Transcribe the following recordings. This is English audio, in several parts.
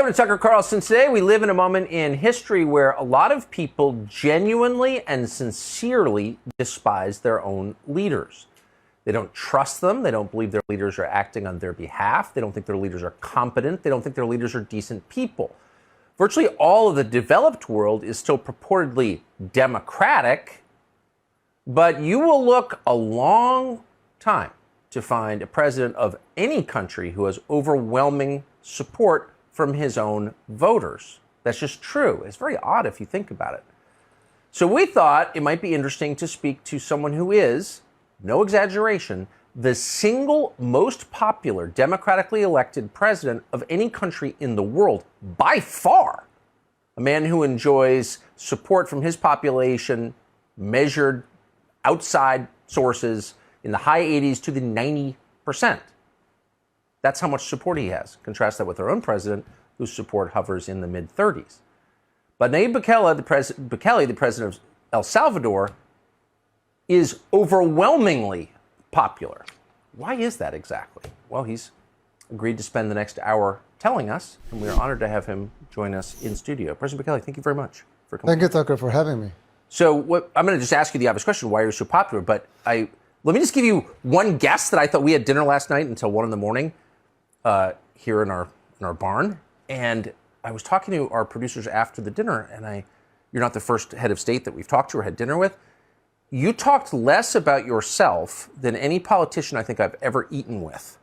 Welcome to Tucker Carlson Today. We live in a moment in history where a lot of people genuinely and sincerely despise their own leaders. They don't trust them. They don't believe their leaders are acting on their behalf. They don't think their leaders are competent. They don't think their leaders are decent people. Virtually all of the developed world is still purportedly democratic, but you will look a long time to find a president of any country who has overwhelming support from his own voters. That's just true. It's very odd if you think about it. So we thought it might be interesting to speak to someone who is, no exaggeration, the single most popular democratically elected president of any country in the world by far. A man who enjoys support from his population measured outside sources in the high 80s to the 90%. That's how much support he has. Contrast that with our own president, whose support hovers in the mid-30s. But Nayib Bukele, the president of El Salvador, is overwhelmingly popular. Why is that exactly? Well, he's agreed to spend the next hour telling us, and we are honored to have him join us in studio. President Bukele, thank you very much for coming. Thank you, Tucker, for having me. So I'm going to just ask you the obvious question, why you're so popular, but let me just give you one guess that I thought. We had dinner last night until 1 a.m. Here in our barn, and I was talking to our producers after the dinner, and you're not the first head of state that we've talked to or had dinner with. You talked less about yourself than any politician I think I've ever eaten with.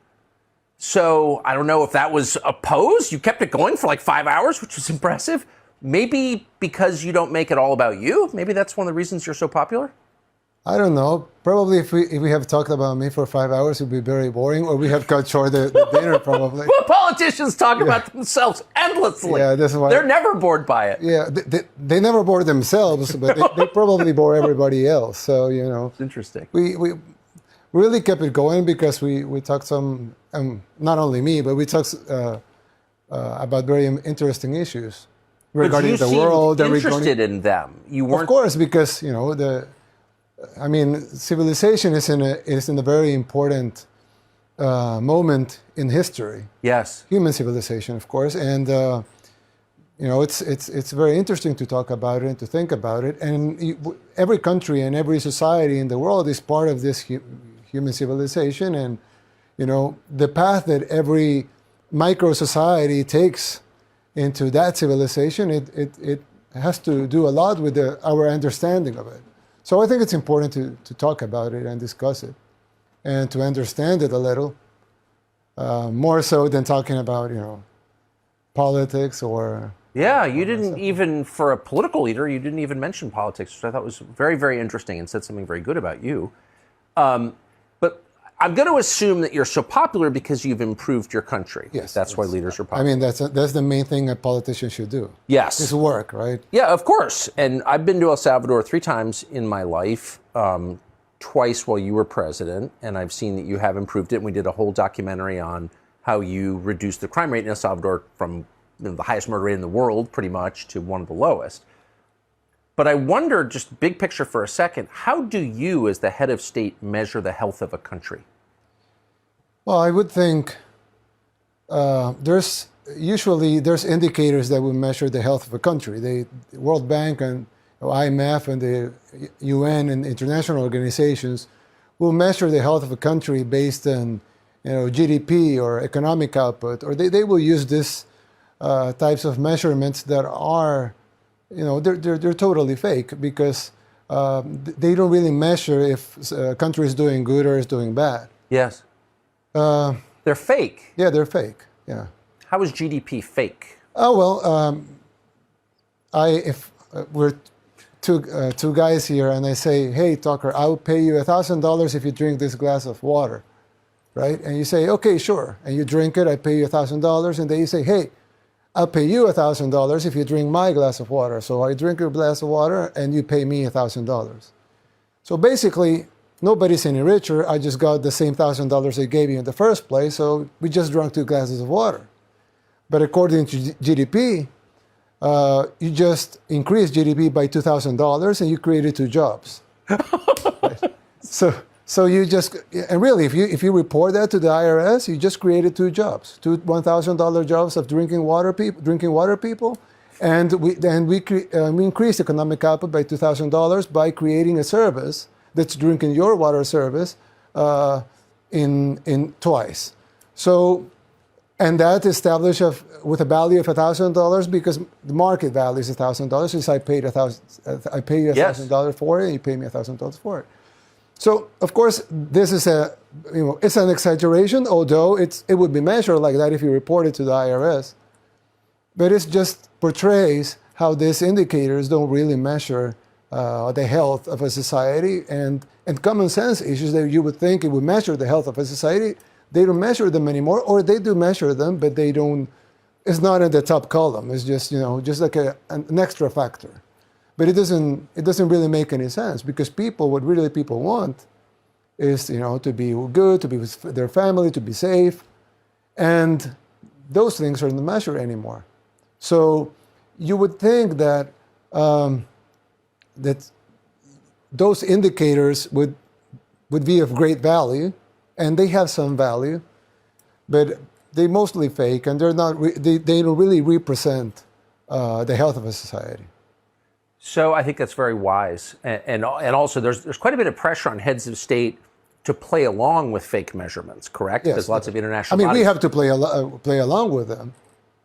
So I don't know if that was a pose. You kept it going for like 5 hours, which was impressive. Maybe because you don't make it all about you. Maybe that's one of the reasons you're so popular. I don't know. Probably if we have talked about me for 5 hours, it would be very boring, or we have cut short the dinner probably. Well, politicians talk about themselves endlessly. Yeah, that's why. They're never bored by it. Yeah, they never bore themselves, but they probably bore everybody else. So, you know. It's interesting. We really kept it going because we talked some, not only me, but we talked about very interesting issues regarding the world. But you seemed interested in them. You weren't. Of course, because, you know, civilization is in a very important moment in history. Yes. Human civilization, of course, and you know, it's very interesting to talk about it and to think about it. And every country and every society in the world is part of this human civilization, and you know, the path that every micro society takes into that civilization, it has to do a lot with our understanding of it. So I think it's important to talk about it and discuss it and to understand it a little, more so than talking about, you know, politics or... Yeah, you didn't even, for a political leader, you didn't even mention politics, which I thought was very, very interesting and said something very good about you. But I'm going to assume that you're so popular because you've improved your country. Yes. That's why leaders are popular. I mean, that's the main thing a politician should do. Yes. It's work, right? Yeah, of course. And I've been to El Salvador 3 times in my life, twice while you were president, and I've seen that you have improved it. And we did a whole documentary on how you reduced the crime rate in El Salvador from the highest murder rate in the world, pretty much, to one of the lowest. But I wonder, just big picture for a second, how do you, as the head of state, measure the health of a country? Well, I would think there's indicators that will measure the health of a country. The World Bank and IMF and the UN and international organizations will measure the health of a country based on, you know, GDP or economic output, or they will use this types of measurements that are, you know, they're totally fake because they don't really measure if a country is doing good or is doing bad. Yes. They're fake. Yeah, they're fake. Yeah. How is GDP fake? Oh well, if we're two guys here, and I say, "Hey, Tucker, I'll pay you $1,000 if you drink this glass of water," right? And you say, "Okay, sure," and you drink it. I pay you $1,000, and then you say, "Hey, I'll pay you $1,000 if you drink my glass of water." So I drink your glass of water, and you pay me $1,000. So basically, nobody's any richer. I just got the same $1,000 I gave you in the first place, so we just drank 2 glasses of water. But according to GDP, you just increased GDP by $2,000 and you created 2 jobs. Right? So So you just, and really, if you report that to the IRS, you just created two jobs, two $1,000 jobs of drinking water people, and we increased economic output by $2,000 by creating a service that's drinking your water service in twice. So, and that established with a value of $1,000 because the market value is $1,000. So I paid $1,000 for it, and you pay me $1,000 for it. So, of course, this is it's an exaggeration, although it would be measured like that if you report it to the IRS. But it just portrays how these indicators don't really measure the health of a society, and common sense issues that you would think it would measure the health of a society, they don't measure them anymore, or they do measure them, but they don't, it's not in the top column. It's just, just like an extra factor. But it doesn't really make any sense, because what really people want is, to be good, to be with their family, to be safe. And those things aren't measured anymore. So you would think that, that those indicators would be of great value, and they have some value, but they're mostly fake, and they don't really represent the health of a society. So I think that's very wise, and also there's quite a bit of pressure on heads of state to play along with fake measurements. Correct? Yes, There's lots of international. we have to play along with them,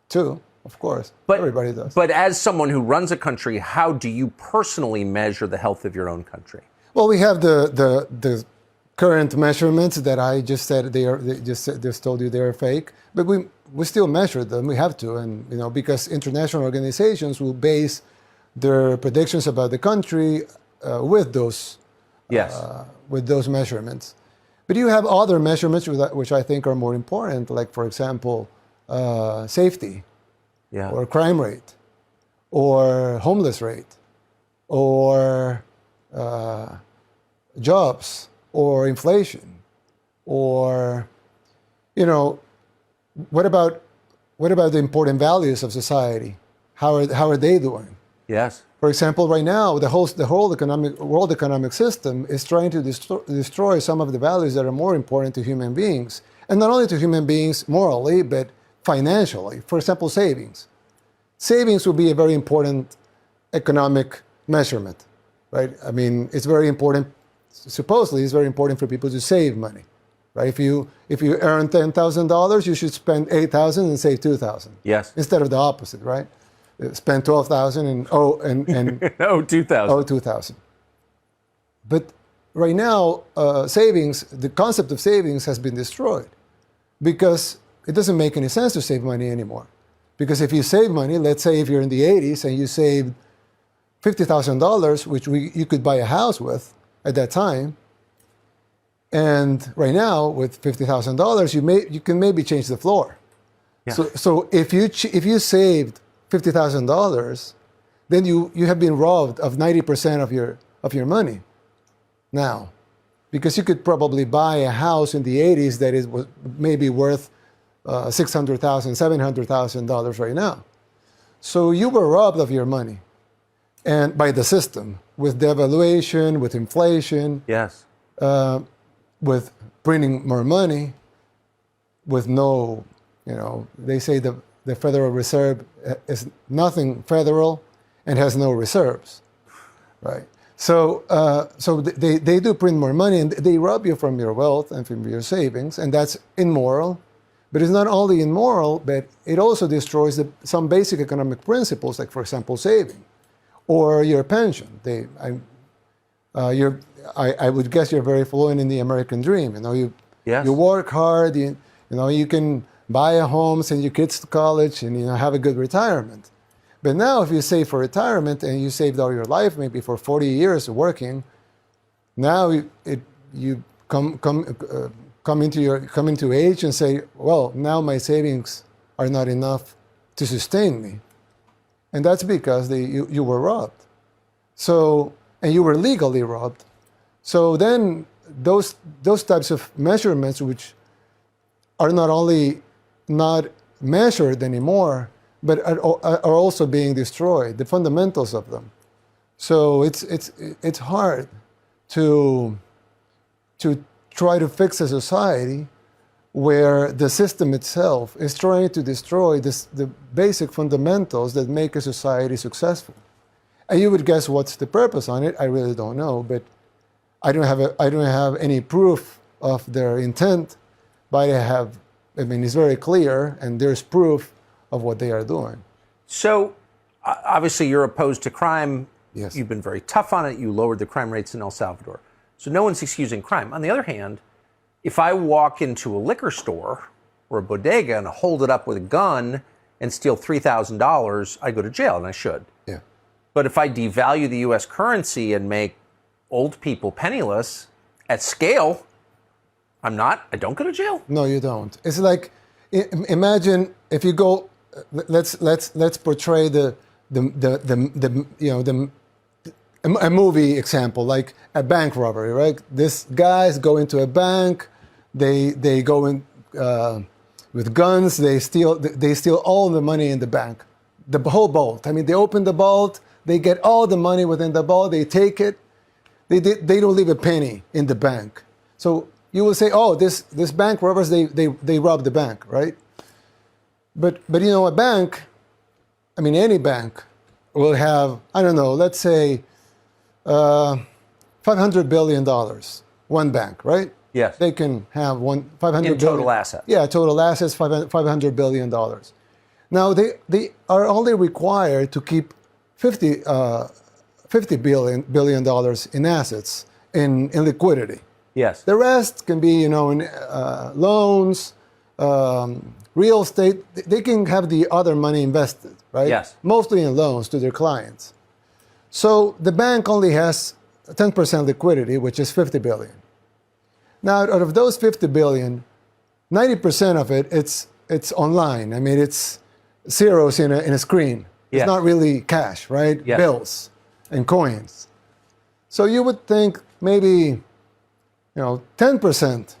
too. Of course, but everybody does. But as someone who runs a country, how do you personally measure the health of your own country? Well, we have the current measurements that I just said just told you they are fake, but we still measure them. We have to, and because international organizations will base their predictions about the country with those measurements. But you have other measurements which I think are more important, like, for example, safety, or crime rate, or homeless rate, or jobs, or inflation, or what about the important values of society? How are they doing? Yes. For example, right now, the whole world economic system is trying to destroy some of the values that are more important to human beings. And not only to human beings morally, but financially. For example, savings. Savings will be a very important economic measurement, right? I mean, it's very important, supposedly it's very important for people to save money, right? If you earn $10,000, you should spend $8,000 and save $2,000. Yes. Instead of the opposite, right? Spend $12,000 and $2,000. But right now, the concept of savings has been destroyed, because it doesn't make any sense to save money anymore. Because if you save money, let's say if you're in the 80s and you saved $50,000, which you could buy a house with at that time, and right now with $50,000 you can maybe change the floor. Yeah. So if you saved $50,000, then you have been robbed of 90% of your money now, because you could probably buy a house in the 80s that was maybe worth $600,000, $700,000 right now. So you were robbed of your money, and by the system, with devaluation, with inflation, yes, with printing more money, with no, they say the Federal Reserve is nothing federal and has no reserves, right? So they do print more money, and they rob you from your wealth and from your savings, and that's immoral. But it's not only immoral, but it also destroys some basic economic principles, like, for example, saving, or your pension. I would guess you're very fluent in the American dream. Yes. You work hard. You can buy a home, send your kids to college, and have a good retirement. But now, if you save for retirement and you saved all your life, maybe for 40 years working, now you come into age and say, well, now my savings are not enough to sustain me, and that's because you were robbed. So, and you were legally robbed. So then those types of measurements, which are not only not measured anymore, but are also being destroyed, the fundamentals of them. So it's hard to to try to fix a society where the system itself is trying to destroy the basic fundamentals that make a society successful. And you would guess what's the purpose on it. I really don't know, but I don't have any proof of their intent, but I mean, it's very clear, and there's proof of what they are doing. So, obviously, you're opposed to crime. Yes. You've been very tough on it. You lowered the crime rates in El Salvador. So no one's excusing crime. On the other hand, if I walk into a liquor store or a bodega and hold it up with a gun and steal $3,000, I go to jail, and I should. Yeah. But if I devalue the U.S. currency and make old people penniless at scale, I don't go to jail. No, you don't. It's like, imagine if you go, let's portray a movie example, like a bank robbery, right? These guys go into a bank, they go in with guns, they steal all the money in the bank, the whole vault. I mean, they open the vault, they get all the money within the vault, they take it, they don't leave a penny in the bank. So you will say, oh, this bank robbers, they robbed the bank, right? But you know, a bank, I mean, any bank will have, I don't know, let's say $500 billion, one bank, right? Yes. They can have $500 billion. Total assets. Yeah, total assets, $500 billion. Now, they are only required to keep $50 billion in assets, in liquidity. Yes. The rest can be, you know, in loans, real estate. They can have the other money invested, right? Yes. Mostly in loans to their clients. So the bank only has 10% liquidity, which is $50 billion. Now, out of those $50 billion, 90% of it, it's online. I mean, it's zeros in a screen. Yes. It's not really cash, right? Yes. Bills and coins. So you would think maybe, 10%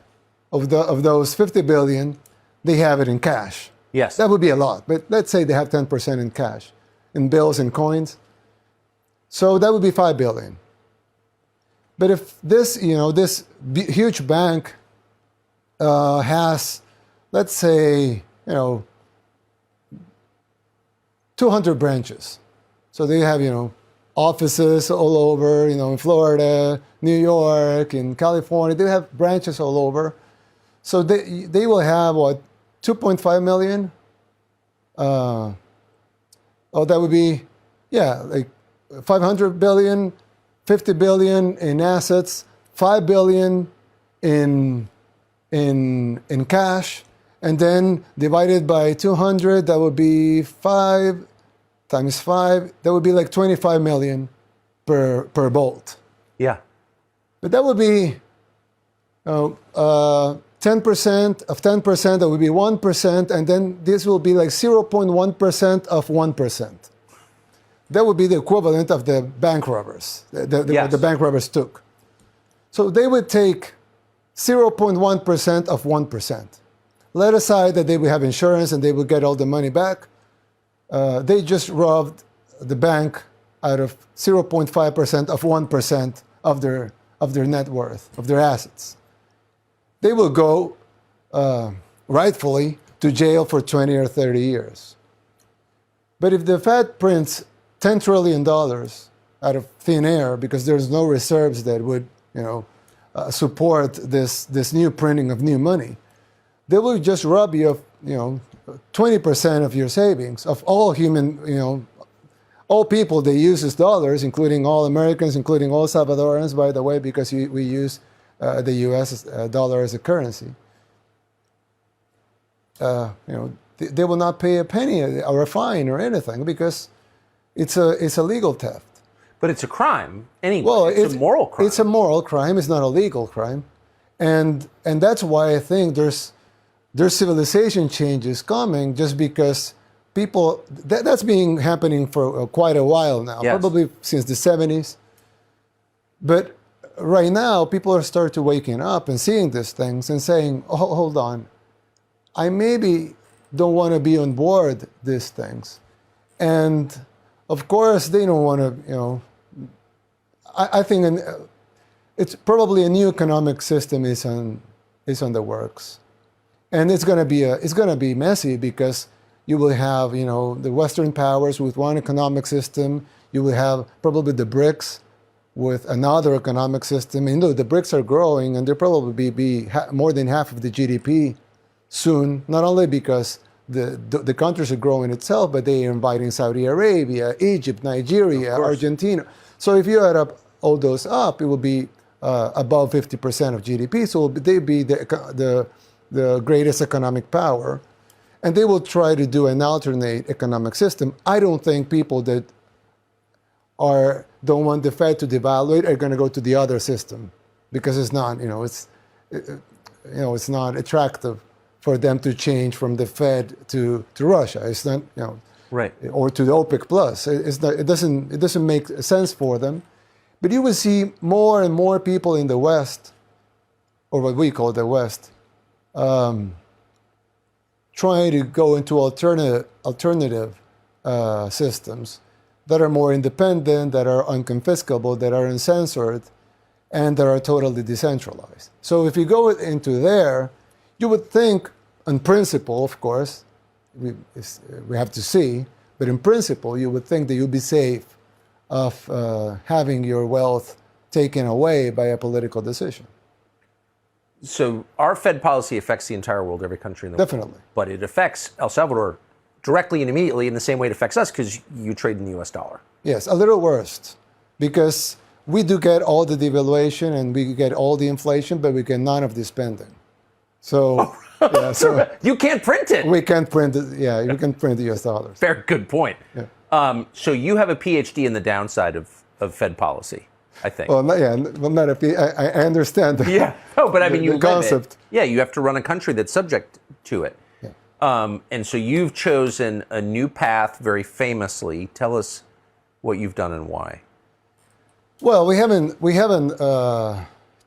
of those 50 billion, they have it in cash. Yes. That would be a lot, but let's say they have 10% in cash, in bills and coins. So that would be 5 billion. But if this, this huge bank has, let's say, 200 branches. So they have, offices all over, in Florida, New York, in California. They have branches all over. So they will have, 2.5 million? That would be, like 500 billion, 50 billion in assets, 5 billion in cash, and then divided by 200, that would be 5 times 5, that would be like 25 million per bolt. Yeah. But that would be 10% of 10%, that would be 1%, and then this will be like 0.1% of 1%. That would be the equivalent of the bank robbers, what the bank robbers took. So they would take 0.1% of 1%. Let aside that they would have insurance and they would get all the money back. They just robbed the bank out of 0.5% of 1% of their net worth, of their assets. They will go, rightfully, to jail for 20 or 30 years. But if the Fed prints $10 trillion out of thin air because there's no reserves that would, support this new printing of new money, they will just rob you of, 20% of your savings, of all human, all people they use as dollars, including all Americans, including all Salvadorans, by the way, because we use the U.S. Dollar as a currency. They will not pay a penny or a fine or anything because it's a legal theft. But it's a crime anyway. Well, it's a moral crime. It's a moral crime. It's not a legal crime, and that's why I think there's civilization changes coming, just because people that's been happening for quite a while now, yes. Probably since the 70s. But right now, people are starting to waking up and seeing these things and saying, "Oh, hold on, I maybe don't want to be on board these things," and of course they don't want to, I think it's probably a new economic system is on the works, and it's going to be messy because you will have, you know, the Western powers with one economic system. You will have probably the BRICS with another economic system. And look, the BRICS are growing, and they'll probably be more than half of the GDP soon. Not only because the countries are growing itself, but they are inviting Saudi Arabia, Egypt, Nigeria, Argentina. So if you add up all those up, it will be above 50% of GDP. So they'd be the greatest economic power. And they will try to do an alternate economic system. I don't think people that don't want the Fed to devaluate are going to go to the other system, because it's not, it's not attractive for them to change from the Fed to Russia. It's not, right, or to the OPEC plus. It doesn't make sense for them. But you will see more and more people in the West, or what we call the West, trying to go into alternative systems that are more independent, that are unconfiscable, that are uncensored, and that are totally decentralized. So if you go into there, you would think, in principle, of course, we have to see, but in principle, you would think that you'd be safe of having your wealth taken away by a political decision. So our Fed policy affects the entire world, every country in the world. Definitely. But it affects El Salvador directly and immediately in the same way it affects us, because you trade in the US dollar. Yes, a little worse, because we do get all the devaluation and we get all the inflation, but we get none of the spending. So, you can't print it. We can't print it. Yeah, you can print the US dollars. Fair, good point. Yeah. So you have a PhD in the downside of Fed policy, I think. Well, not a PhD. I understand. Yeah. Oh, but I mean, you the concept. Yeah, you have to run a country that's subject to it. Yeah. And so you've chosen a new path very famously. Tell us what you've done and why. Well, we haven't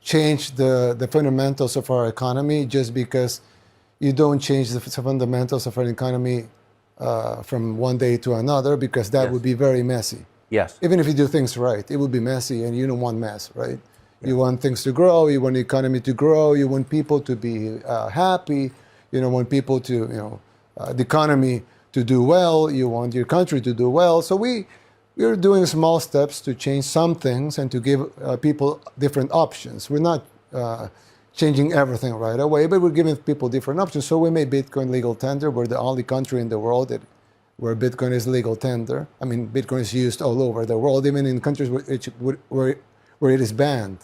changed the fundamentals of our economy just because you don't change the fundamentals of an economy from one day to another, because that would be very messy. Yes. Even if you do things right, it will be messy, and you don't want mess, right? Yeah. You want things to grow. You want the economy to grow. You want people to be happy. You don't want people to, the economy to do well. You want your country to do well. So we're doing small steps to change some things and to give people different options. We're not changing everything right away, but we're giving people different options. So we made Bitcoin legal tender. We're the only country in the world where Bitcoin is legal tender. I mean, Bitcoin is used all over the world, even in countries where it is banned,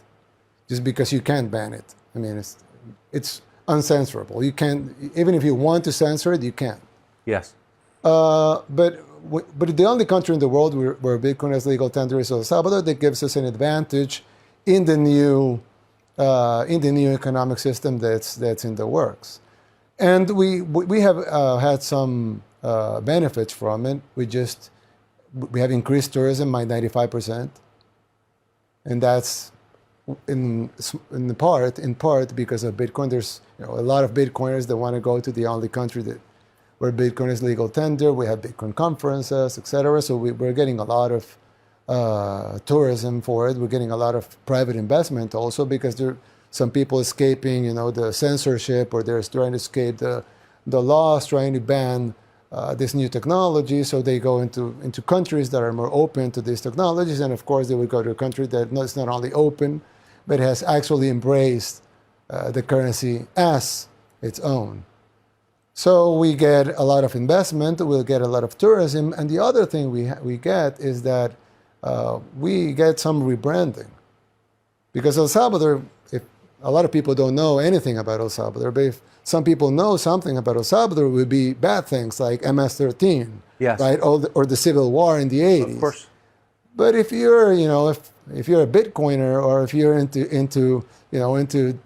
just because you can't ban it. I mean, it's uncensorable. You can't, even if you want to censor it, you can't. Yes. But the only country in the world where Bitcoin is legal tender is El Salvador. That gives us an advantage in the new economic system that's in the works. And we have had some benefits from it. We have increased tourism by 95%, and that's in part because of Bitcoin. There's a lot of Bitcoiners that want to go to the only country where Bitcoin is legal tender. We have Bitcoin conferences, etc. So we're getting a lot of tourism for it. We're getting a lot of private investment also, because there are some people escaping, the censorship, or they're trying to escape the laws, trying to ban this new technology. So they go into countries that are more open to these technologies, and of course they would go to a country that is not only open, but has actually embraced the currency as its own. So we get a lot of investment, we'll get a lot of tourism, and the other thing we get is that we get some rebranding. Because El Salvador, if a lot of people don't know anything about El Salvador, but if some people know something about El Salvador, it would be bad things like MS-13, yes, right, or the Civil War in the 80s. Of course. But if you're, if you're a Bitcoiner, or if you're into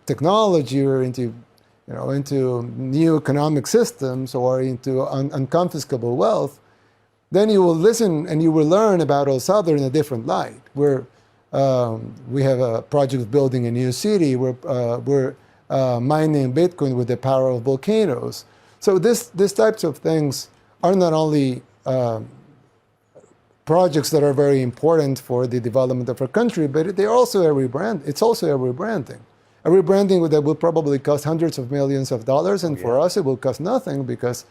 technology, or into new economic systems, or into unconfiscable wealth, then you will listen and you will learn about El Salvador in a different light. We have a project of building a new city. We're mining Bitcoin with the power of volcanoes. So these types of things are not only projects that are very important for the development of our country, but they're also a rebrand. It's also a rebranding. A rebranding that will probably cost hundreds of millions of dollars, and for us it will cost nothing because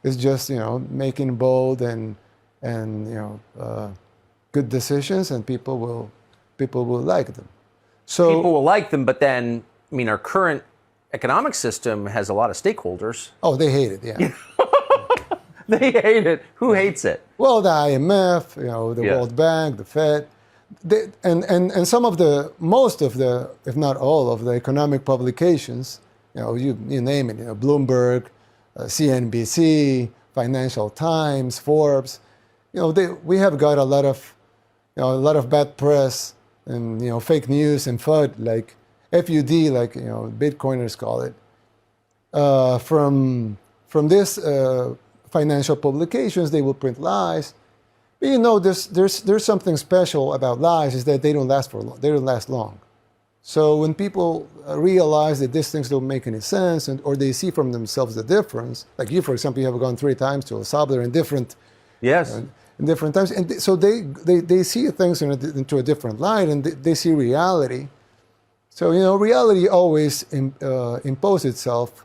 it's just, you know, making bold and good decisions, and people will like them. So people will like them, but then, I mean, our current economic system has a lot of stakeholders. Oh, they hate it, yeah. They hate it. Who hates it? Well, the IMF, you know, the World Bank, the Fed, and some of the, most of the, if not all of the economic publications, you know, you name it, you know, Bloomberg, CNBC, Financial Times, Forbes, you know, we have got a lot of bad press and, you know, fake news and FUD, like FUD, like, you know, Bitcoiners call it, from this financial publications. They will print lies. But, you know, there's something special about lies, is that they don't last they don't last long. So when people realize that these things don't make any sense, or they see from themselves the difference, like you, for example, you have gone 3 times to El Salvador in different in different times, and so they see things into a different light, and they see reality. So, you know, reality always imposes itself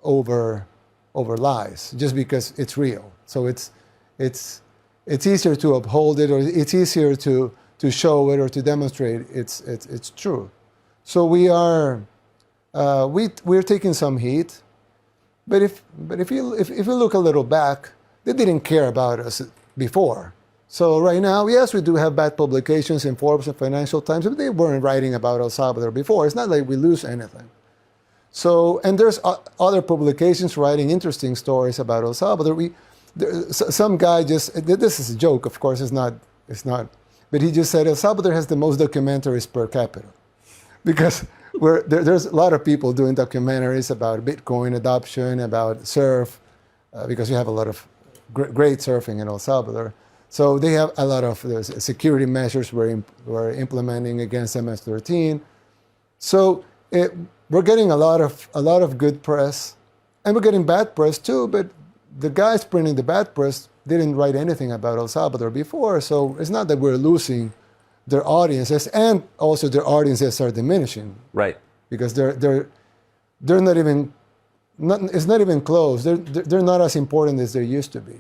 over lies, just because it's real. So it's easier to uphold it, or it's easier to show it or to demonstrate it's true. So we're taking some heat, but if you look a little back, they didn't care about us before. So right now, yes, we do have bad publications in Forbes and Financial Times, but they weren't writing about El Salvador before. It's not like we lose anything. So, and there's other publications writing interesting stories about El Salvador. Some guy just, this is a joke, of course, it's not, but he just said El Salvador has the most documentaries per capita. Because there's a lot of people doing documentaries about Bitcoin adoption, about surf, because we have a lot of great surfing in El Salvador. So they have a lot of security measures we're implementing against MS-13. So we're getting a lot of good press, and we're getting bad press too. But the guys printing the bad press didn't write anything about El Salvador before, so it's not that we're losing their audiences, and also their audiences are diminishing. Right. Because they're not even. It's not even close. They're not as important as they used to be.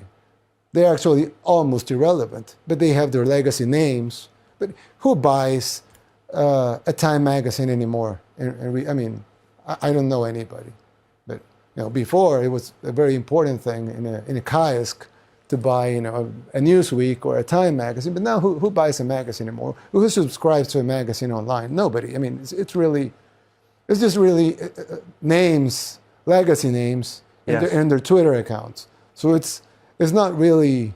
They're actually almost irrelevant, but they have their legacy names. But who buys a Time magazine anymore? I don't know anybody. But, you know, before it was a very important thing in a kiosk to buy, you know, a Newsweek or a Time magazine. But now who buys a magazine anymore? Who subscribes to a magazine online? Nobody. I mean, it's just really names. Legacy names and their Twitter accounts. So it's not really,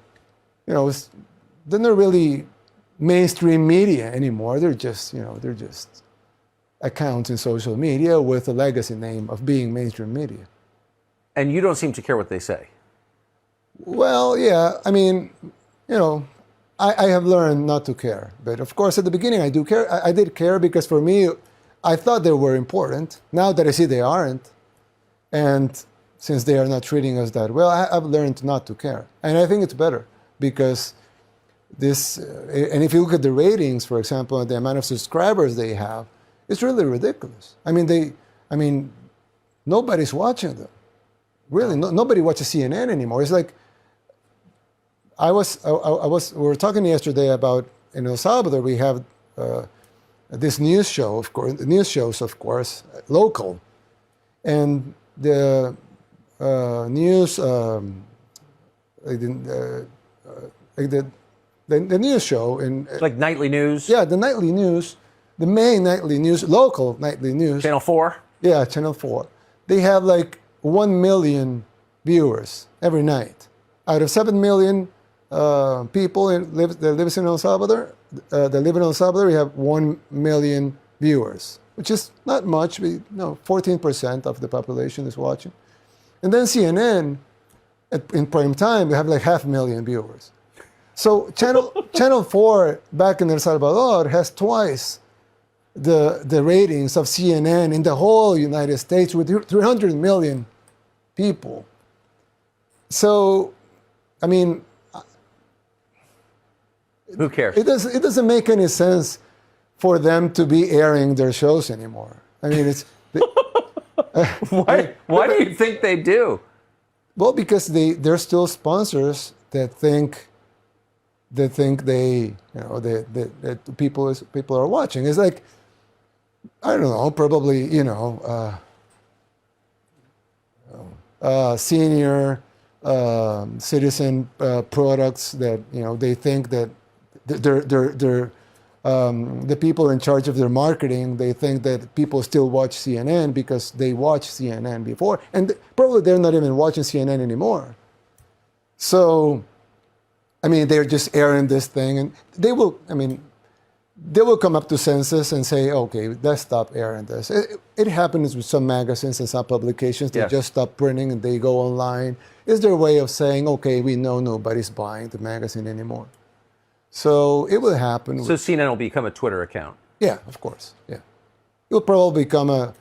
you know, they're not really mainstream media anymore. They're just accounts in social media with a legacy name of being mainstream media. And you don't seem to care what they say. Well, yeah, I mean, you know, I have learned not to care. But of course, at the beginning, I do care. I did care because for me, I thought they were important. Now that I see they aren't, and since they are not treating us that well, I've learned not to care. And I think it's better because this, and if you look at the ratings, for example, and the amount of subscribers they have, it's really ridiculous. I mean, nobody's watching them. Really, nobody watches CNN anymore. It's like, we were talking yesterday about, in El Salvador, we have this news show, of course, news shows, of course, local. And the news, the news show in it's like nightly news. Yeah, the nightly news, the main nightly news, local nightly news. Channel 4. Yeah, Channel 4. They have like 1 million viewers every night. Out of 7 million people that live in El Salvador, we have 1 million viewers, which is not much. 14% of the population is watching. And then CNN, in prime time, we have like 500,000 viewers. So Channel 4 back in El Salvador has twice the ratings of CNN in the whole United States with 300 million people. So, I mean, Who cares? It doesn't make any sense for them to be airing their shows anymore. I mean, it's why do you think they do? well, because they're still sponsors that think that people are watching. It's like, I don't know, probably senior citizen products that they think that the people in charge of their marketing, they think that people still watch CNN because they watched CNN before, and probably they're not even watching CNN anymore. So, I mean, they're just airing this thing, and they will come up to census and say, okay, let's stop airing this. It happens with some magazines and some publications. They just stop printing and they go online. It's their way of saying, okay, we know nobody's buying the magazine anymore. So it will happen. So CNN will become a Twitter account. Yeah, of course. Yeah, it will probably become a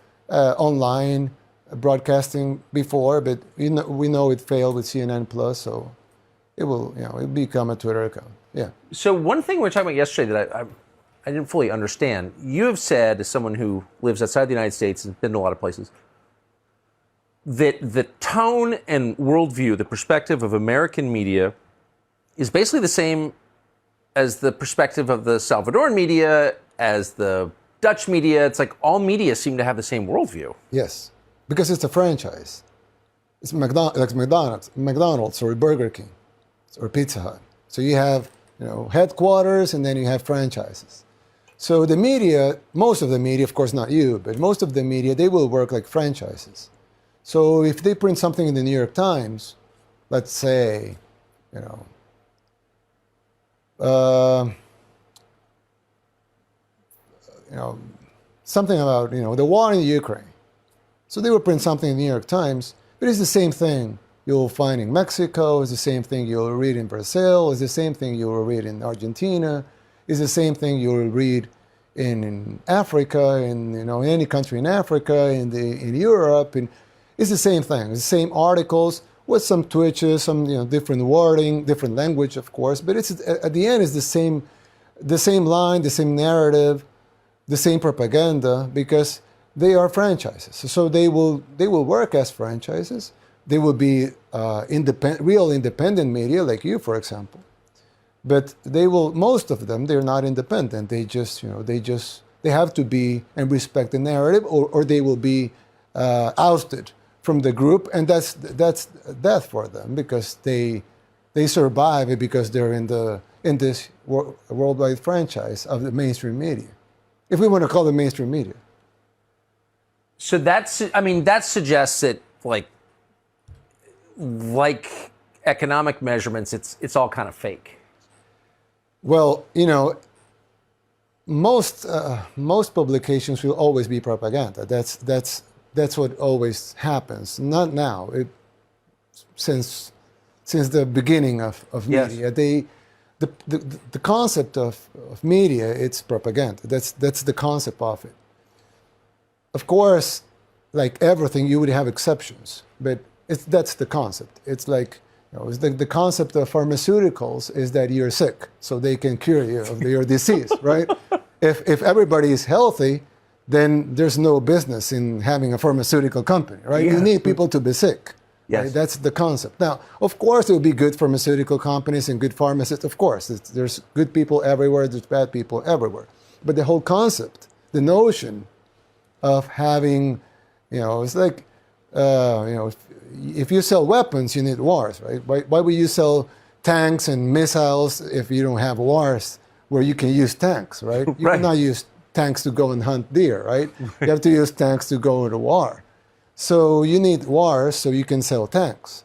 online broadcasting before, but we know it failed with CNN Plus, so it will it'll become a Twitter account. Yeah. So one thing we were talking about yesterday that I didn't fully understand. You have said, as someone who lives outside the United States and been to a lot of places, that the tone and worldview, the perspective of American media, is basically the same as the perspective of the Salvadoran media, as the Dutch media. It's like all media seem to have the same worldview. Yes, because it's a franchise. It's like McDonald's or Burger King or Pizza Hut. So you have headquarters and then you have franchises. So the media, most of the media, of course not you, but most of the media, they will work like franchises. So if they print something in the New York Times, let's say, something about the war in Ukraine. So they will print something in the New York Times, but it's the same thing you'll find in Mexico. It's the same thing you'll read in Brazil. It's the same thing you'll read in Argentina. It's the same thing you'll read in Africa, in any country in Africa, in Europe, and it's the same thing. It's the same articles with some twitches, some different wording, different language, of course. But it's at the end, it's the same line, the same narrative, the same propaganda, because they are franchises. So they will work as franchises. They will be real independent media, like you, for example. But most of them, they're not independent. They just they have to be and respect the narrative, or they will be ousted from the group, and that's death for them, because they survive because they're in this worldwide franchise of the mainstream media, if we want to call it mainstream media. So that suggests that like economic measurements, it's all kind of fake. Well, most publications will always be propaganda. That's what always happens. Not now. Since the beginning of media, yes. The concept of media, it's propaganda. That's the concept of it. Of course, like everything, you would have exceptions, but that's the concept. It's like the concept of pharmaceuticals is that you're sick, so they can cure you of your disease, right? If everybody is healthy, then there's no business in having a pharmaceutical company, right? Yeah. You need people to be sick. Yes. Right? That's the concept. Now, of course, there will be good pharmaceutical companies and good pharmacists. Of course, there's good people everywhere, there's bad people everywhere. But the whole concept, the notion of having, it's like, if you sell weapons, you need wars, right? Why would you sell tanks and missiles if you don't have wars where you can use tanks, right? You Right. cannot use tanks to go and hunt deer, right? You have to use tanks to go to war. So you need wars so you can sell tanks.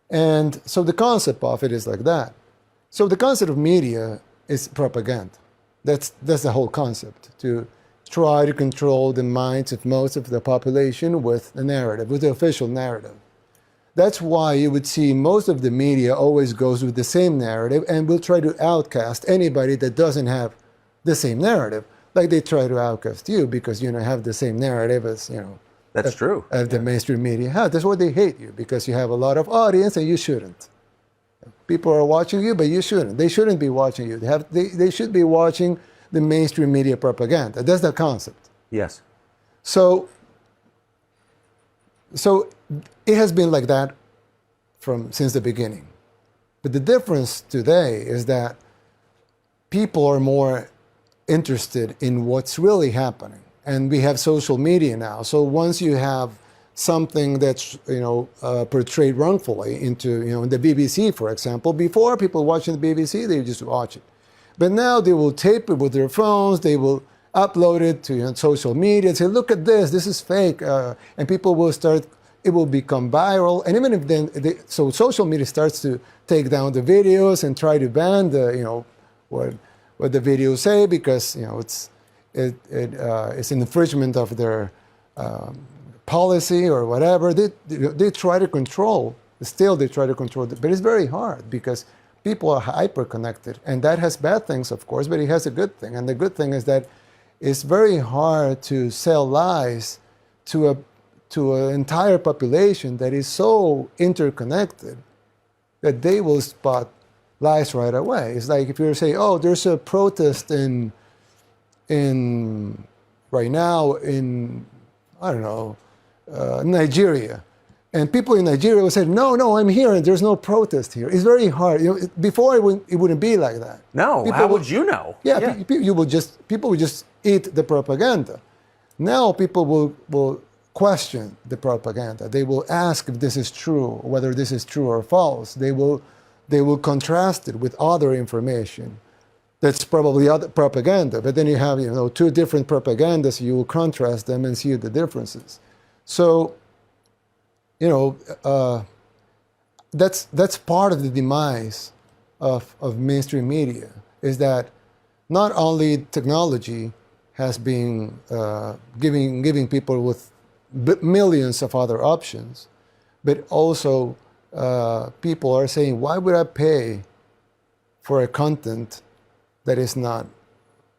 And so the concept of it is like that. So the concept of media is propaganda. That's the whole concept, to try to control the minds of most of the population with the narrative, with the official narrative. That's why you would see most of the media always goes with the same narrative and will try to outcast anybody that doesn't have the same narrative. Like they try to outcast you because you have the same narrative as That's true. As the mainstream media has. That's why they hate you, because you have a lot of audience and you shouldn't. people are watching you, but you shouldn't. They shouldn't be watching you. They should be watching the mainstream media propaganda. That's the concept. Yes. So it has been like that since the beginning. But the difference today is that people are more interested in what's really happening. And we have social media now. So once you have something that's portrayed wrongfully into in the BBC, for example, before people watching the BBC, they just watch it. But now they will tape it with their phones, they will upload it to social media and say, look at this is fake. And people will start, it will become viral. And even if then, so social media starts to take down the videos and try to ban what the videos say, because it's an infringement of their policy or whatever. They try to control, still they try to control it, but it's very hard because people are hyper-connected, and that has bad things, of course, but it has a good thing. And the good thing is that it's very hard to sell lies to an entire population that is so interconnected that they will spot lies right away. It's like if you say, oh, there's a protest in right now in, I don't know, Nigeria. And people in Nigeria will say, no, I'm here and there's no protest here. It's very hard. Before it wouldn't be like that. No, how would you know? Yeah. People would just eat the propaganda. Now people will question the propaganda. They will ask if this is true, whether this is true or false. They will contrast it with other information. That's probably other propaganda. But then you have two different propagandas. You will contrast them and see the differences. So that's part of the demise of mainstream media, is that not only technology has been giving people with millions of other options, but also people are saying, why would I pay for a content that is not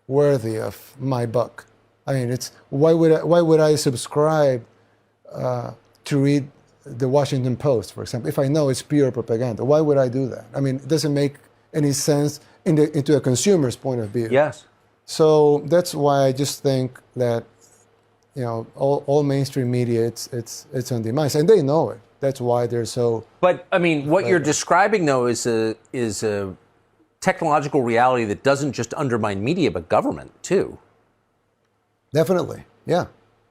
worthy of my buck? I mean, why would I subscribe to read the Washington Post, for example, if I know it's pure propaganda? Why would I do that? I mean, it doesn't make any sense into a consumer's point of view. Yes. So that's why I just think that all mainstream media it's on demise, and they know it. That's why they're so. But I mean, what you're describing though is a technological reality that doesn't just undermine media but government too. Definitely, yeah.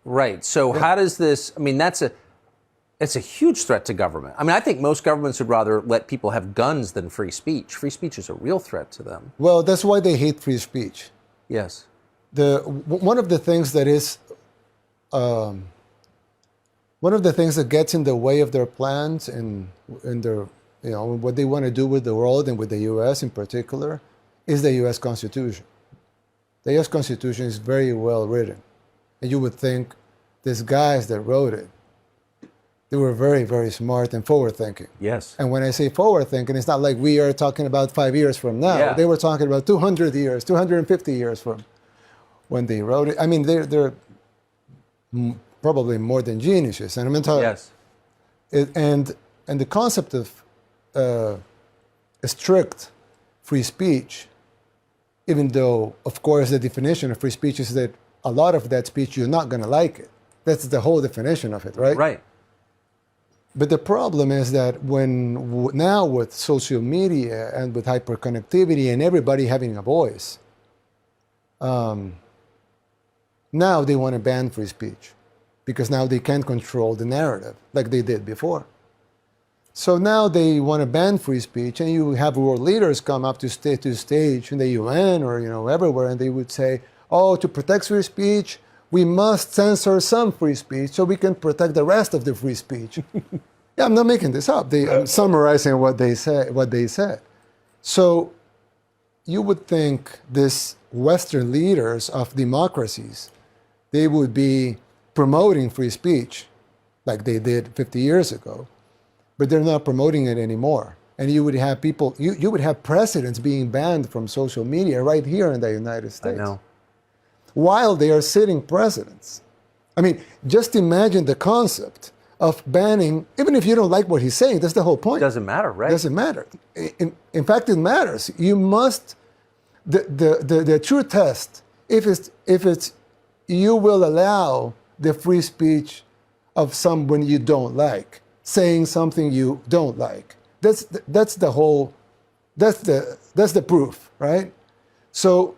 Right. So how does this? I mean, it's a huge threat to government. I mean, I think most governments would rather let people have guns than free speech. Free speech is a real threat to them. Well, that's why they hate free speech. Yes. One of the things that is, one of the things that gets in the way of their plans and their, what they want to do with the world and with the U.S. in particular, is the U.S. Constitution. The U.S. Constitution is very well written, and you would think these guys that wrote it, they were very, very smart and forward-thinking. Yes. And when I say forward-thinking, it's not like we are talking about 5 years from now. Yeah. They were talking about 200 years, 250 years from when they wrote it. I mean, they're probably more than geniuses. And I'm talking. Yes. And the concept of strict free speech, even though, of course, the definition of free speech is that a lot of that speech you're not going to like it. That's the whole definition of it, right? Right. But the problem is that now with social media and with hyperconnectivity and everybody having a voice, now they want to ban free speech because now they can't control the narrative like they did before. So now they want to ban free speech, and you have world leaders come up to stage in the UN or everywhere, and they would say, oh, to protect free speech, we must censor some free speech so we can protect the rest of the free speech. Yeah, I'm not making this up. I'm summarizing what they said. So you would think these Western leaders of democracies, they would be promoting free speech like they did 50 years ago, but they're not promoting it anymore. And you would have people, you would have presidents being banned from social media right here in the United States. I know. While they are sitting presidents. I mean, just imagine the concept of banning, even if you don't like what he's saying, that's the whole point. Doesn't matter, right? Doesn't matter. In fact, it matters. You must, the true test, if it's you will allow the free speech of someone you don't like, saying something you don't like. That's the whole, that's the proof, right? So,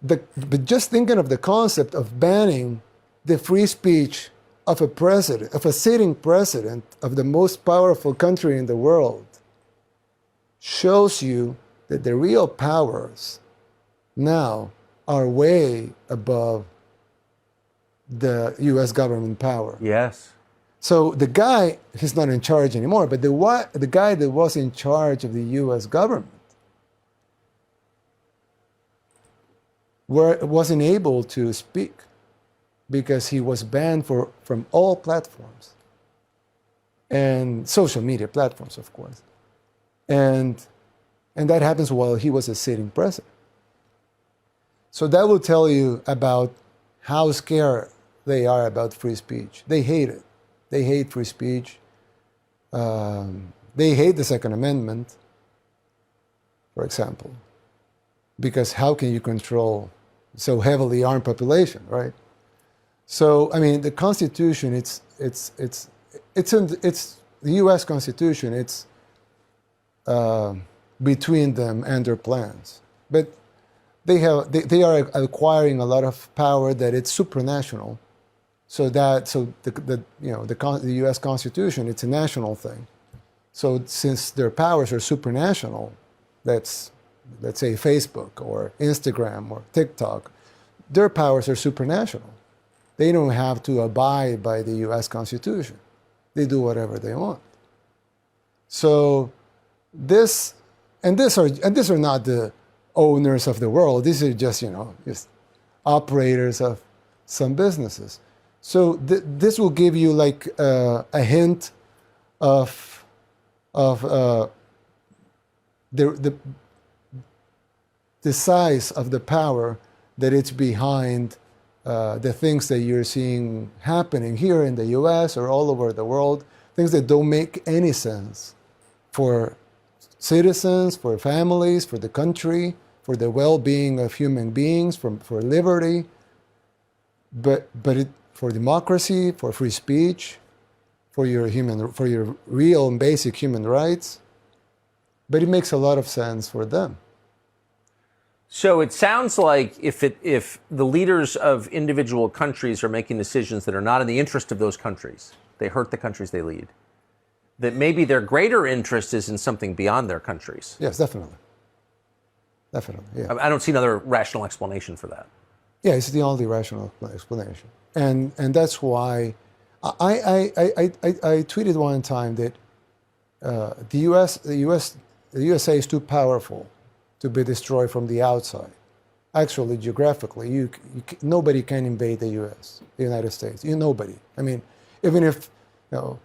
but just thinking of the concept of banning the free speech of a president, of a sitting president of the most powerful country in the world, shows you that the real powers now are way above the U.S. government power. Yes. So the guy, he's not in charge anymore, but the guy that was in charge of the U.S. government wasn't able to speak because he was banned from all platforms and social media platforms, of course. And that happens while he was a sitting president. So that will tell you about how scared they are about free speech. They hate it. They hate free speech. They hate the Second Amendment, for example, because how can you control so heavily armed population, right? So I mean, the Constitution, it's the U.S. Constitution. It's between them and their plans, but they are acquiring a lot of power that it's supranational. So the U.S. Constitution, it's a national thing. So since their powers are supranational, let's say Facebook or Instagram or TikTok, their powers are supranational. They don't have to abide by the U.S. Constitution. They do whatever they want. So these are not the owners of the world. These are just operators of some businesses. So this will give you like a hint of the size of the power that it's behind the things that you're seeing happening here in the U.S. or all over the world, things that don't make any sense for citizens, for families, for the country, for the well-being of human beings, for liberty, but for democracy, for free speech, for your real and basic human rights. But it makes a lot of sense for them. So it sounds like if the leaders of individual countries are making decisions that are not in the interest of those countries, they hurt the countries they lead, that maybe their greater interest is in something beyond their countries. Yes, definitely. Definitely, yeah. I don't see another rational explanation for that. Yeah, it's the only rational explanation. And that's why I tweeted one time that the USA is too powerful to be destroyed from the outside. Actually, geographically, nobody can invade the U.S., the United States. Nobody. I mean, even if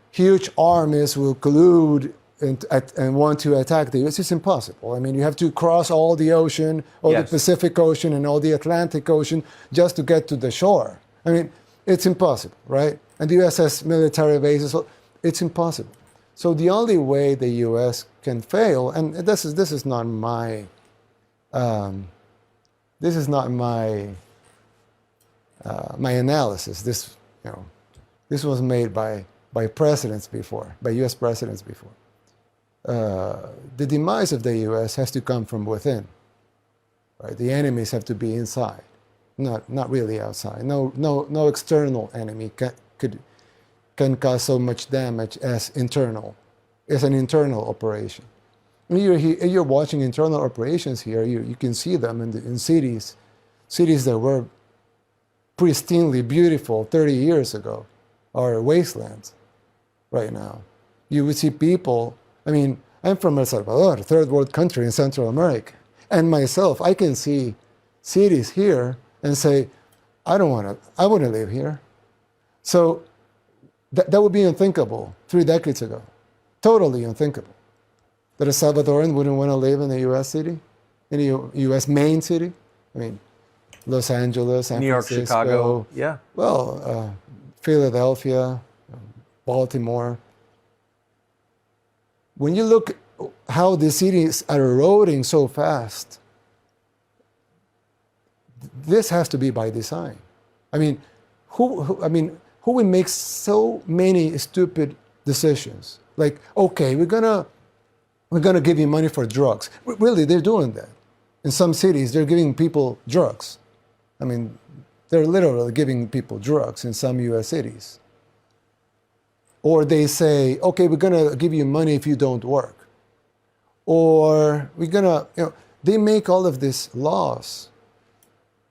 huge armies will collude and want to attack the U.S., it's impossible. I mean, you have to cross all the ocean, all the Pacific Ocean and all the Atlantic Ocean just to get to the shore. I mean, it's impossible, right? And the U.S. has military bases, so it's impossible. So the only way the U.S. can fail, and this is not my my analysis. This was made by presidents before, by U.S. presidents before. The demise of the U.S. has to come from within. Right? The enemies have to be inside, not really outside. No external enemy can cause so much damage as internal. It's an internal operation. You're watching internal operations here. You can see them in cities that were pristinely beautiful 30 years ago are wastelands right now. You would see people. I mean, I'm from El Salvador, a third world country in Central America, and myself, I can see cities here and say, I wouldn't live here. So that would be unthinkable 3 decades ago. Totally unthinkable. That a Salvadoran wouldn't want to live in a U.S. city, in a U.S. main city. I mean, Los Angeles, San New York, Francisco, Chicago, yeah. Well, Philadelphia, Baltimore. When you look how the cities are eroding so fast, this has to be by design. I mean, who would make so many stupid decisions? Like, okay, we're gonna give you money for drugs. Really, they're doing that. In some cities, they're giving people drugs. I mean, they're literally giving people drugs in some U.S. cities. Or they say, okay, we're gonna give you money if you don't work. Or we're gonna, they make all of these laws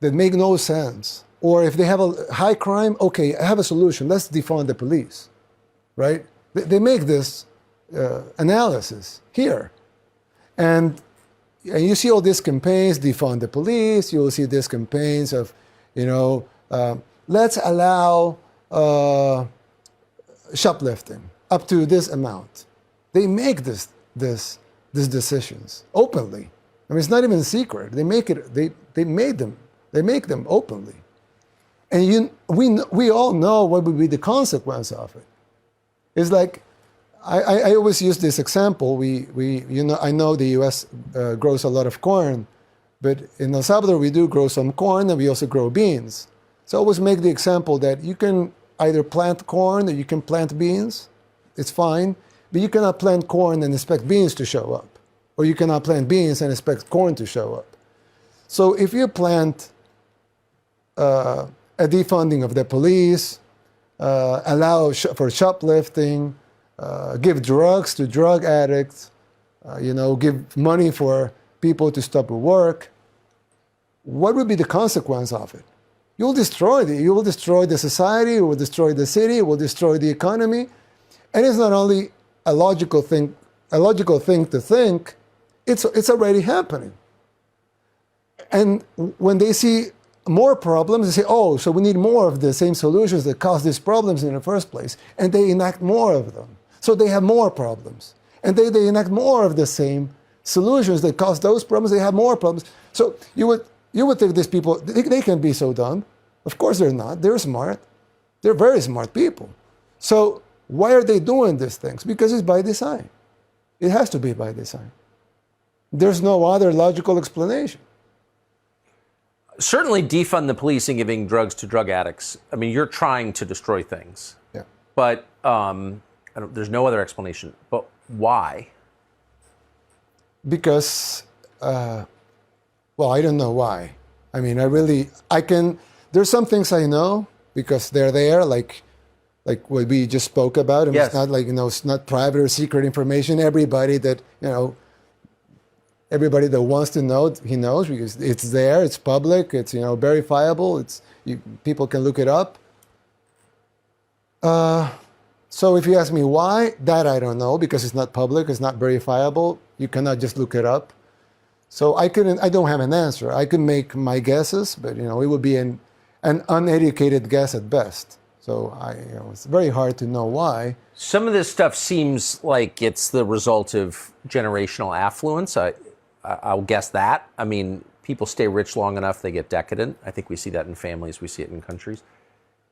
that make no sense. Or if they have a high crime, okay, I have a solution. Let's defund the police, right? They make this analysis here. And you see all these campaigns, defund the police. You will see these campaigns of, let's allow shoplifting up to this amount. They make these decisions openly. I mean, it's not even a secret. They make it. They make them openly. And we all know what would be the consequence of it. It's like, I always use this example. I know the U.S. Grows a lot of corn, but in El Salvador we do grow some corn and we also grow beans. So I always make the example that you can either plant corn or you can plant beans. It's fine, but you cannot plant corn and expect beans to show up, or you cannot plant beans and expect corn to show up. So if you plant a defunding of the police, allow for shoplifting, give drugs to drug addicts, give money for people to stop work, what would be the consequence of it? You will destroy the society, you will destroy the city, you will destroy the economy. And it's not only a logical thing to think, it's already happening. And when they see more problems, they say, oh, so we need more of the same solutions that caused these problems in the first place. And they enact more of them. So they have more problems. And they enact more of the same solutions that cause those problems. They have more problems. So you would think these people, they can be so dumb. Of course they're not. They're smart. They're very smart people. So why are they doing these things? Because it's by design. It has to be by design. There's no other logical explanation. Certainly defund the police and giving drugs to drug addicts. I mean, you're trying to destroy things. Yeah. But there's no other explanation. But why? Because, I don't know why. I mean, there's some things I know because they're there, like what we just spoke about. I mean, yes. It's not like, it's not private or secret information. Everybody that wants to know, he knows because it's there, it's public, it's, verifiable, people can look it up. So if you ask me why, that I don't know, because it's not public, it's not verifiable. You cannot just look it up. So I don't have an answer. I could make my guesses, but it would be an uneducated guess at best. So it's very hard to know why. Some of this stuff seems like it's the result of generational affluence. I'll guess that. I mean, people stay rich long enough, they get decadent. I think we see that in families, we see it in countries.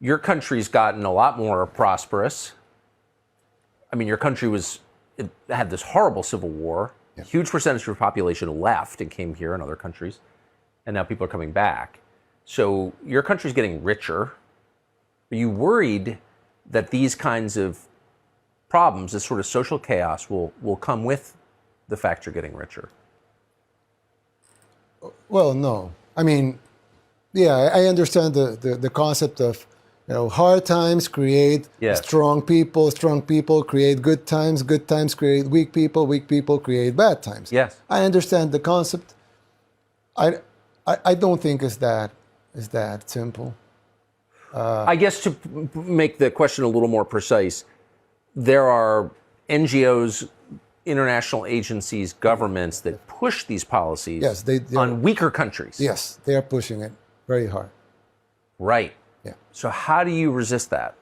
Your country's gotten a lot more prosperous. I mean, your country had this horrible civil war. Yeah. A huge percentage of your population left and came here in other countries. And now people are coming back. So your country's getting richer. Are you worried that these kinds of problems, this sort of social chaos, will come with the fact you're getting richer? Well, no. I mean, yeah, I understand the concept of, hard times create strong people create good times create weak people create bad times. Yes. I understand the concept. I don't think it's that simple. I guess to make the question a little more precise, there are NGOs, international agencies, governments that push these policies on weaker countries. Yes, they are pushing it very hard. Right. Yeah. So how do you resist that?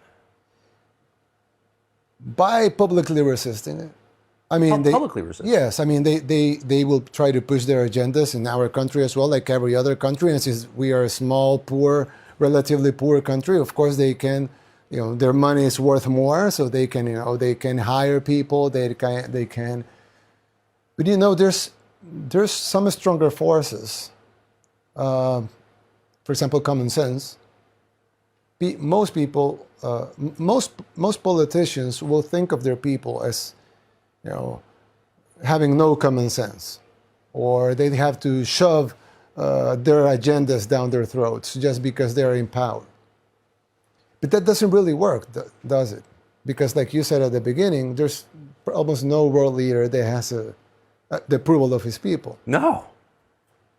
By publicly resisting it. I mean, publicly resist. Yes, I mean they will try to push their agendas in our country as well, like every other country. And since we are a small, poor, relatively poor country, of course they can, their money is worth more, so they can, they can hire people, they can. But there's some stronger forces. For example, common sense. Most people, most politicians will think of their people as, having no common sense, or they have to shove their agendas down their throats just because they're in power. But that doesn't really work, does it? Because like you said at the beginning, there's almost no world leader that has the approval of his people. No.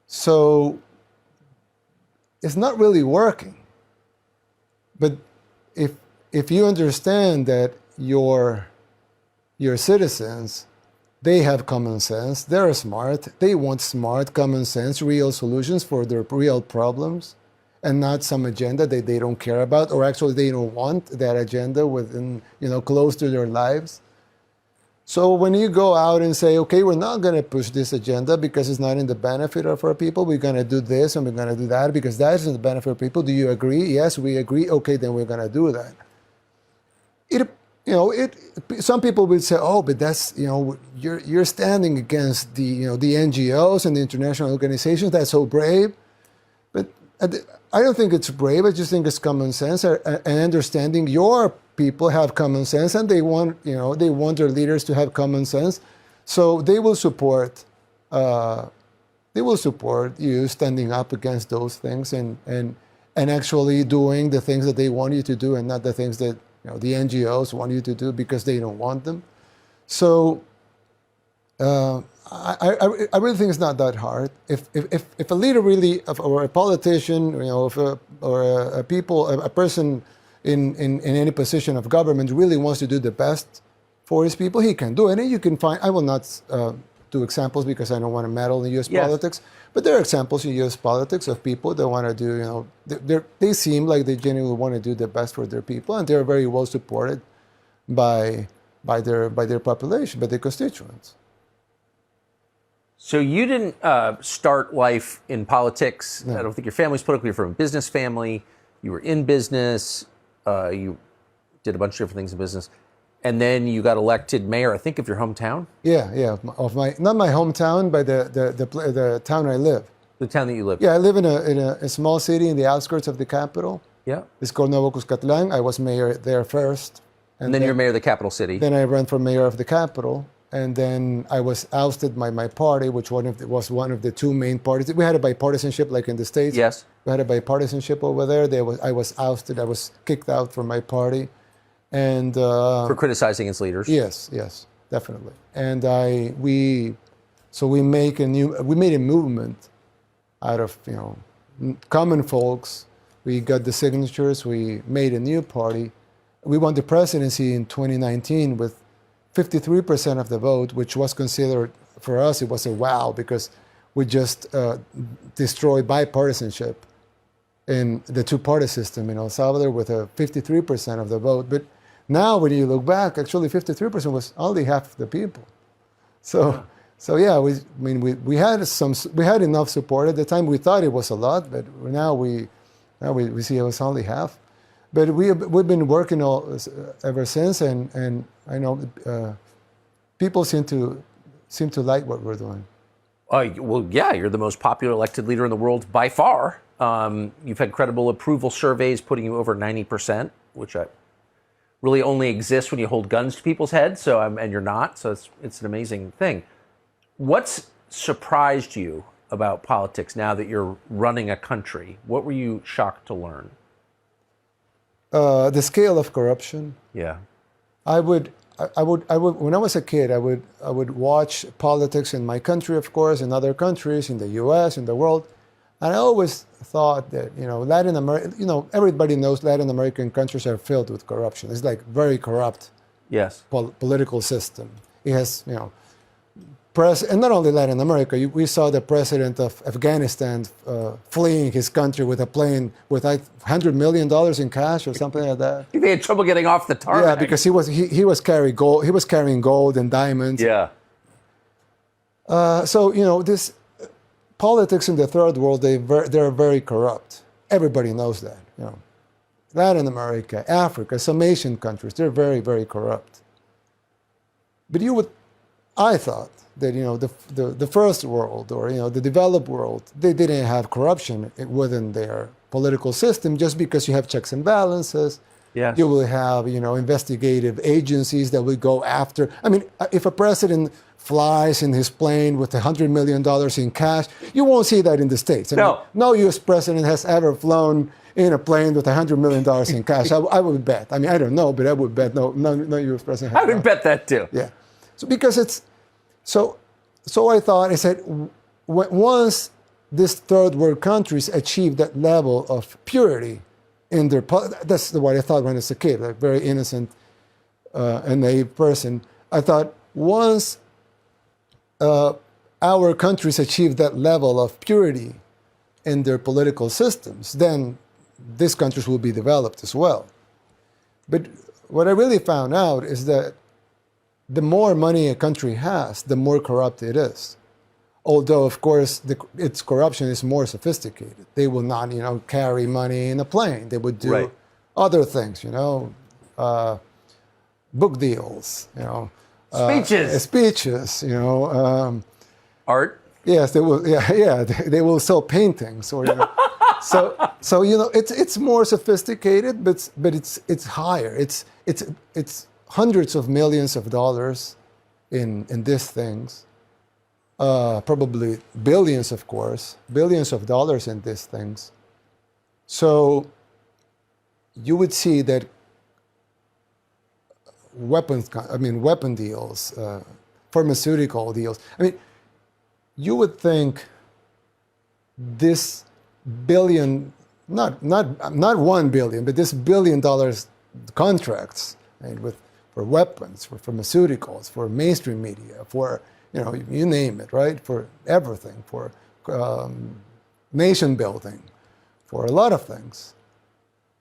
So it's not really working. But if you understand that your citizens, they have common sense, they're smart, they want smart, common sense, real solutions for their real problems, and not some agenda that they don't care about, or actually they don't want that agenda within, close to their lives. So when you go out and say, okay, we're not going to push this agenda because it's not in the benefit of our people, we're going to do this and we're going to do that because that is in the benefit of people. Do you agree? Yes, we agree. Okay, then we're going to do that. Some people will say, oh, but that's, you're standing against the NGOs and the international organizations. That's so brave. But I don't think it's brave. I just think it's common sense and understanding your people have common sense, and they want their leaders to have common sense, so they will support you standing up against those things and actually doing the things that they want you to do, and not the things that the NGOs want you to do because they don't want them. So I really think it's not that hard. If a leader really, or a politician, or a person in any position of government really wants to do the best for his people, he can do it. And you can find, I will not do examples because I don't want to meddle in U.S. politics, but there are examples in U.S. politics of people that want to do, they seem like they genuinely want to do the best for their people, and they're very well supported by their population, by their constituents. So you didn't start life in politics. No. I don't think your family's political. You're from a business family. You were in business. You did a bunch of different things in business, and then you got elected mayor, I think, of your hometown. Yeah, of not my hometown, but the town I live. The town that you live. Yeah, I live in a small city in the outskirts of the capital. Yeah, it's called Nuevo Cuscatlán. I was mayor there first, and then you're mayor of the capital city. Then I ran for mayor of the capital, and then I was ousted by my party, which was one of the two main parties. We had a bipartisanship, like in the States. Yes. We had a bipartisanship over there. I was ousted. I was kicked out from my party, and for criticizing its leaders. Yes, definitely. And we made a movement out of common folks. We got the signatures. We made a new party. We won the presidency in 2019 with 53% of the vote, which was considered, for us, it was a wow, because we just destroyed bipartisanship in the two-party system in El Salvador with a 53% of the vote. But now, when you look back, actually 53% was only half the people. So yeah, we had enough support at the time. We thought it was a lot, but now we see it was only half. But we've been working ever since, and I know people seem to like what we're doing. Well, yeah, you're the most popular elected leader in the world by far. You've had credible approval surveys putting you over 90%, which really only exists when you hold guns to people's heads. So and you're not. So it's an amazing thing. What's surprised you about politics now that you're running a country? What were you shocked to learn? The scale of corruption. Yeah. I would when I was a kid, I would watch politics in my country, of course, in other countries, in the U.S., in the world, and I always thought that Latin America, everybody knows Latin American countries are filled with corruption. It's like very corrupt. Yes. Political system. It has and not only Latin America. We saw the president of Afghanistan fleeing his country with a plane with like $100 million in cash or something like that. He had trouble getting off the tarmac. Yeah, because he was carrying gold. He was carrying gold and diamonds. Yeah. So this politics in the third world, they're very corrupt. Everybody knows that. Latin America, Africa, some Asian countries, they're very, very corrupt. But I thought that, the first world or, the developed world, they didn't have corruption within their political system just because you have checks and balances. Yes. You will have, investigative agencies that will go after. I mean, if a president flies in his plane with $100 million in cash, you won't see that in the States. I mean, no U.S. president has ever flown in a plane with $100 million in cash. I would bet. I mean, I don't know, but I would bet no U.S. president has. I would bet that too. Yeah. So because so I thought, I said, once these third world countries achieve that level of purity in their, that's what I thought when I was a kid, like very innocent and naive person. I thought once our countries achieve that level of purity in their political systems, then these countries will be developed as well. But what I really found out is that the more money a country has, the more corrupt it is. Although, of course, its corruption is more sophisticated. They will not, carry money in a plane. They would do other things, book deals, speeches, art. Yes, they will. Yeah, they will sell paintings, or so it's more sophisticated, but it's higher. It's hundreds of millions of dollars in these things. Probably billions, of course, billions of dollars in these things. So you would see that weapon deals, pharmaceutical deals. I mean, you would think this billion, not $1 billion, but this $1 billion contracts, right, for weapons, for pharmaceuticals, for mainstream media, for you name it, right? For everything, for nation building, for a lot of things,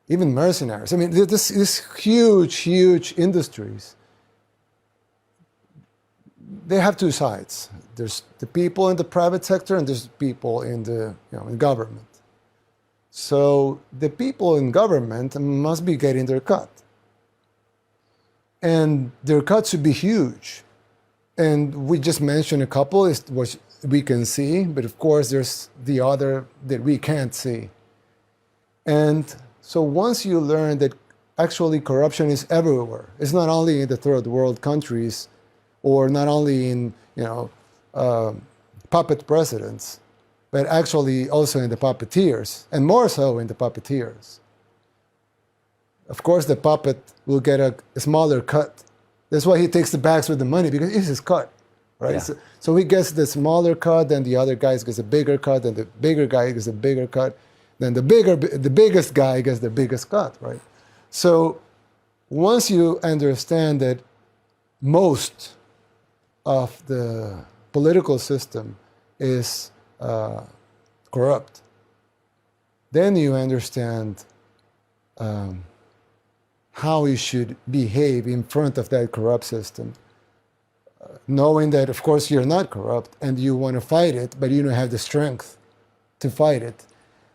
even mercenaries. I mean, this huge industries. They have two sides. There's the people in the private sector, and there's people in the in government. So the people in government must be getting their cut, and their cut should be huge. And we just mentioned a couple, is what we can see, but of course there's the other that we can't see. And so once you learn that actually corruption is everywhere, it's not only in the third world countries, or not only in puppet presidents, but actually also in the puppeteers, and more so in the puppeteers. Of course, the puppet will get a smaller cut. That's why he takes the bags with the money, because it's his cut, right? Yeah. So he gets the smaller cut, then the other guy gets a bigger cut, and the bigger guy gets a bigger cut, then the biggest guy gets the biggest cut, right? So once you understand that most of the political system is corrupt, then you understand how you should behave in front of that corrupt system, knowing that, of course, you're not corrupt and you want to fight it, but you don't have the strength to fight it.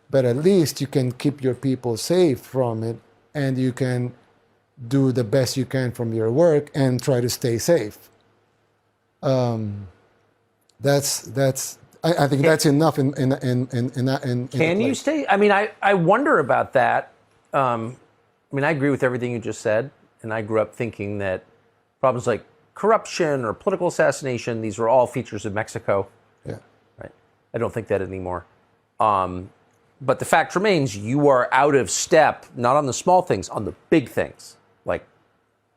But at least you can keep your people safe from it, and you can do the best you can from your work and try to stay safe. I think that's enough in Can you stay? I mean, I wonder about that. I mean, I agree with everything you just said, and I grew up thinking that problems like corruption or political assassination, these were all features of Mexico. Yeah. Right. I don't think that anymore. But the fact remains, you are out of step, not on the small things, on the big things, like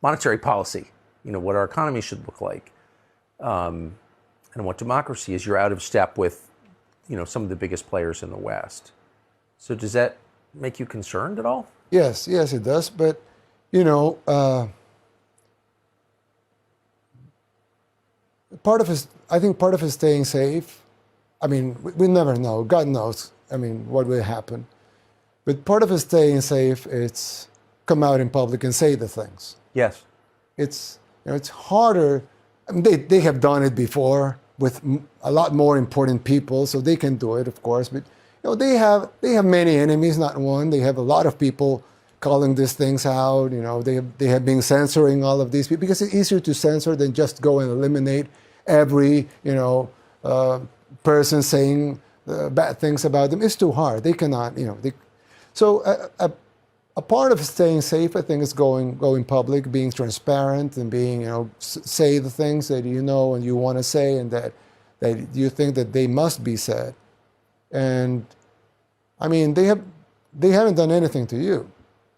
monetary policy, what our economy should look like, and what democracy is. You're out of step with, some of the biggest players in the West. So does that make you concerned at all? Yes, it does. But, I think part of it is staying safe. I mean, we never know. God knows, what will happen. But part of it staying safe, it's come out in public and say the things. Yes. It's harder. I mean, they have done it before with a lot more important people, so they can do it, of course. But they have many enemies, not one. They have a lot of people calling these things out. You know, they have been censoring all of these people because it's easier to censor than just go and eliminate every, you know, person saying bad things about them. It's too hard. They cannot, you know. So a part of staying safe, I think, is going public, being transparent, and being, you know, say the things that you know and you want to say, and that you think that they must be said. And I mean, they haven't done anything to you,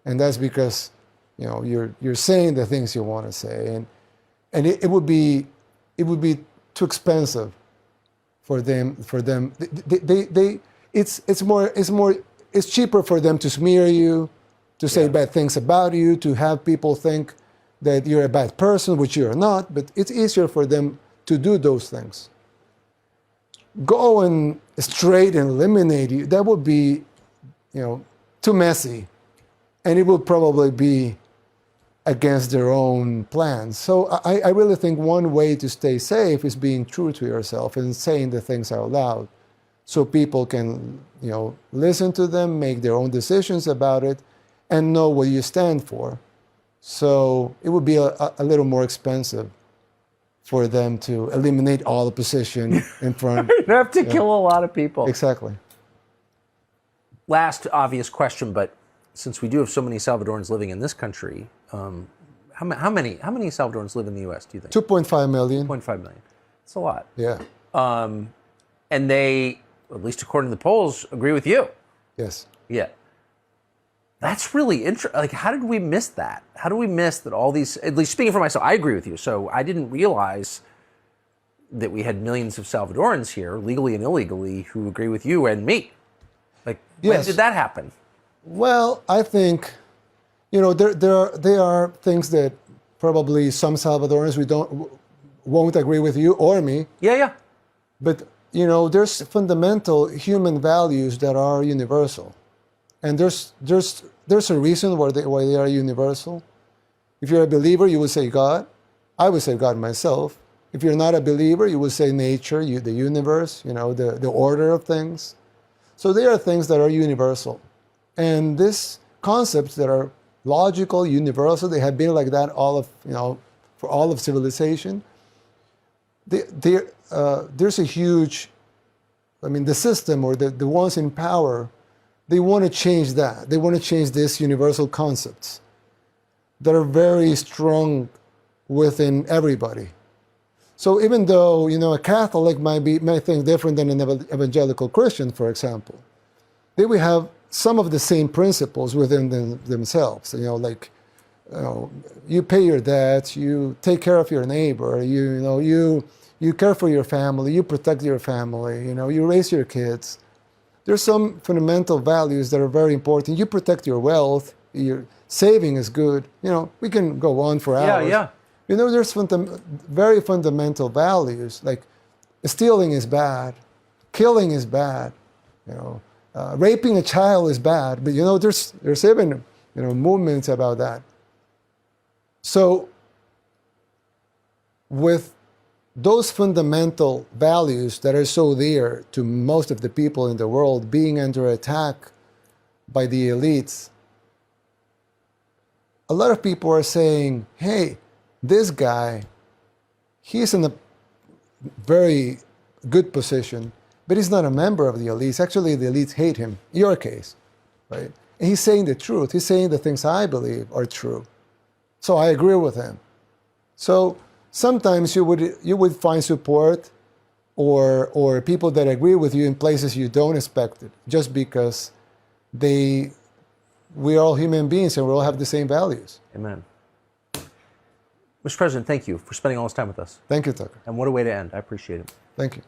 and that's because, you know, you're saying the things you want to say, and it would be too expensive for them. It's cheaper for them to smear you, to say bad things about you, to have people think that you're a bad person, which you're not. But it's easier for them to do those things. Go and straight and eliminate you, that would be, you know, too messy, and it would probably be against their own plans. So I really think one way to stay safe is being true to yourself and saying the things out loud, so people can, you know, listen to them, make their own decisions about it, and know what you stand for. So it would be a little more expensive for them to eliminate all opposition in front. You have to kill a lot of people. Exactly. Last obvious question, but since we do have so many Salvadorans living in this country, how many Salvadorans live in the U.S., do you think? 2.5 million. 2.5 million. That's a lot. Yeah. And they, at least according to the polls, agree with you. Yes. Yeah. That's really interesting. Like, how did we miss that? How do we miss that all these, at least speaking for myself, I agree with you. So I didn't realize that we had millions of Salvadorans here, legally and illegally, who agree with you and me. Like, when did that happen? Well, I think, you know, there are things that probably some Salvadorans won't agree with you or me. Yeah. But, you know, there's fundamental human values that are universal. And there's a reason why they are universal. If you're a believer, you would say God. I would say God myself. If you're not a believer, you would say nature, the universe, you know, the order of things. So there are things that are universal. And these concepts that are logical, universal, they have been like that for all of civilization. There's a huge, I mean, the system or the ones in power, they want to change that. They want to change these universal concepts that are very strong within everybody. So even though, you know, a Catholic might think different than an evangelical Christian, for example, they will have some of the same principles within themselves. You know, like, you know, you pay your debts, you take care of your neighbor, you care for your family, you protect your family, you know, you raise your kids. There's some fundamental values that are very important. You protect your wealth, your saving is good. You know, we can go on for hours. Yeah. You know, there's very fundamental values, like stealing is bad, killing is bad, you know, raping a child is bad. But, you know, there's even, you know, movements about that. So with those fundamental values that are so dear to most of the people in the world being under attack by the elites, a lot of people are saying, hey, this guy, he's in a very good position, but he's not a member of the elites. Actually, the elites hate him, in your case, right? And he's saying the truth. He's saying the things I believe are true. So I agree with him. So sometimes you would find support or people that agree with you in places you don't expect it, just because we're all human beings and we all have the same values. Amen. Mr. President, thank you for spending all this time with us. Thank you, Tucker. And what a way to end. I appreciate it. Thank you.